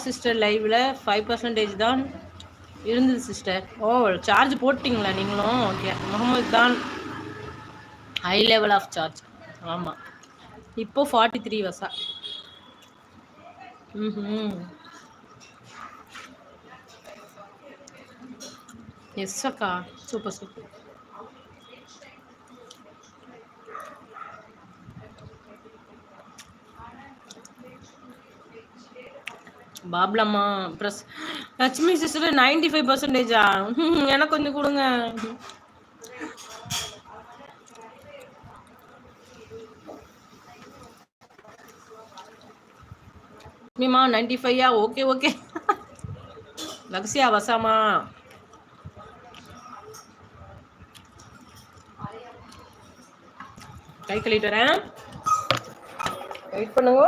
Sister லைவ்ல 5% தான் இருந்தது சிஸ்டர். ஓ சார்ஜ் போட்டிங்களா நீங்களும்? ஓகே. முகமது தான் ஹை லெவல் ஆஃப் சார்ஜ். ஆமாம், இப்போ 43 வசா. ம் எஸ் அக்கா, சூப்பர் சூப்பர். பாப்லம்மா ப்ளஸ் லட்சுமி சிஸ்டர் 95%. எனக்கு கொஞ்சம் கொடுங்க. மீமா 95யா? Okay okay. லக்ஸியா வசாமா கை கழிட்டு வரேன், வெயிட் பண்ணுங்க.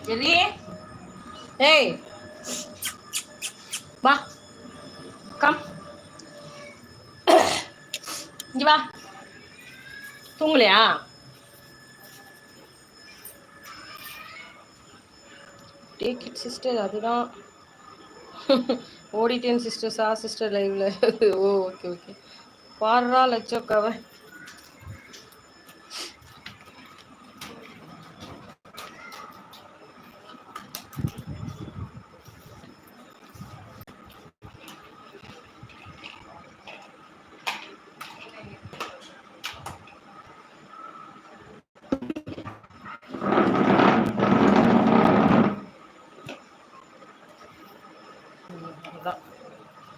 சரி, ஏய் வா, கம் இங்க வா. தூங்கலையா? Take it sister. அதுதான் ஓடிட்டேன் சிஸ்டர். சிஸ்டர் லைவ்ல. ஓ ஓகே ஓகே. பாடுறா லட்சக்காவை.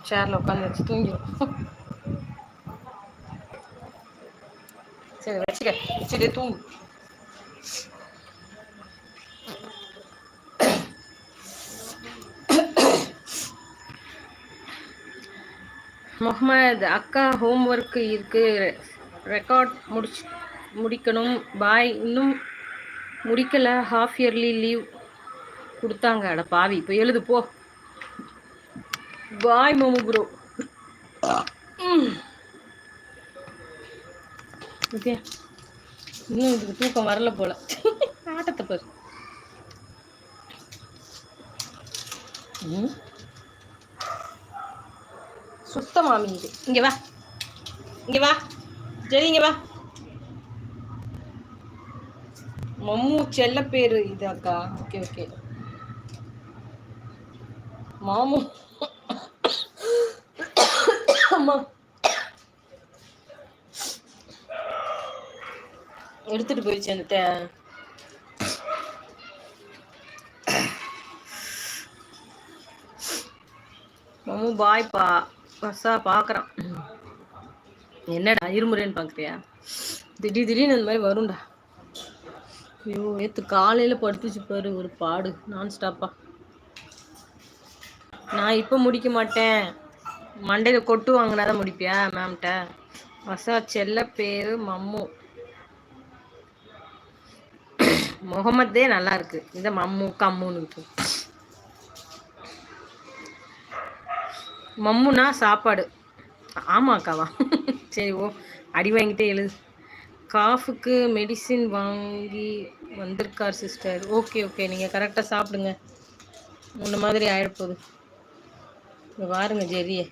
சேர்ல உட்காந்து வச்சு தூங்கிடும். சரி வச்சுக்க, வச்சுட்டு தூங்கு. முகமது அக்கா ஹோம் ஒர்க் இருக்கு, ரெக்கார்ட் முடிக்கணும். பாய். இன்னும் முடிக்கல, ஹாஃப் இயர்லி லீவ் கொடுத்தாங்க. அட பாவி, இப்போ எழுது போ. பாய் மோமு ப்ரோ. ஓகே, இன்னும் இதுக்கு தூக்கம் வரல போல. ஆட்டத்தை பாரு. சுத்த மாமி இது. இங்க வா, இங்க வா, சரி இங்க வா. மம்மு செல்ல பேரு இது அக்கா. Okay okay. மாமு அம்மா எடுத்துட்டு போயிடுச்சு அந்த மம்மு. பாய்ப்பா பஸ்ஸா பாக்குறான். என்னடா இருமுறைன்னு பாக்குறியா? திடீர்னு இந்த மாதிரி வரும்டா. ஐயோ, நேற்று காலையில படுத்துச்சு பாரு ஒரு பாடு, நான் ஸ்டாப்பா. நான் இப்போ முடிக்க மாட்டேன், மண்டையில கொட்டு வாங்கினாதான் முடிப்பியா மேம்கிட்ட? வசா செல்ல பேரு மம்மு. முகமதே நல்லா இருக்கு, இந்த மம்மு கம்முன்னு இருக்கு. மம்முனா சாப்பாடு. ஆமாக்காவா? சரி ஓ, அடி வாங்கிட்டே எழுது. காஃபுக்கு மெடிசின் வாங்கி வந்திருக்கார் சிஸ்டர். ஓகே ஓகே, நீங்கள் கரெக்டாக சாப்பிடுங்க, முன்ன மாதிரி ஆயிடப்போகுது. இங்கே பாருங்க ஜெரியை.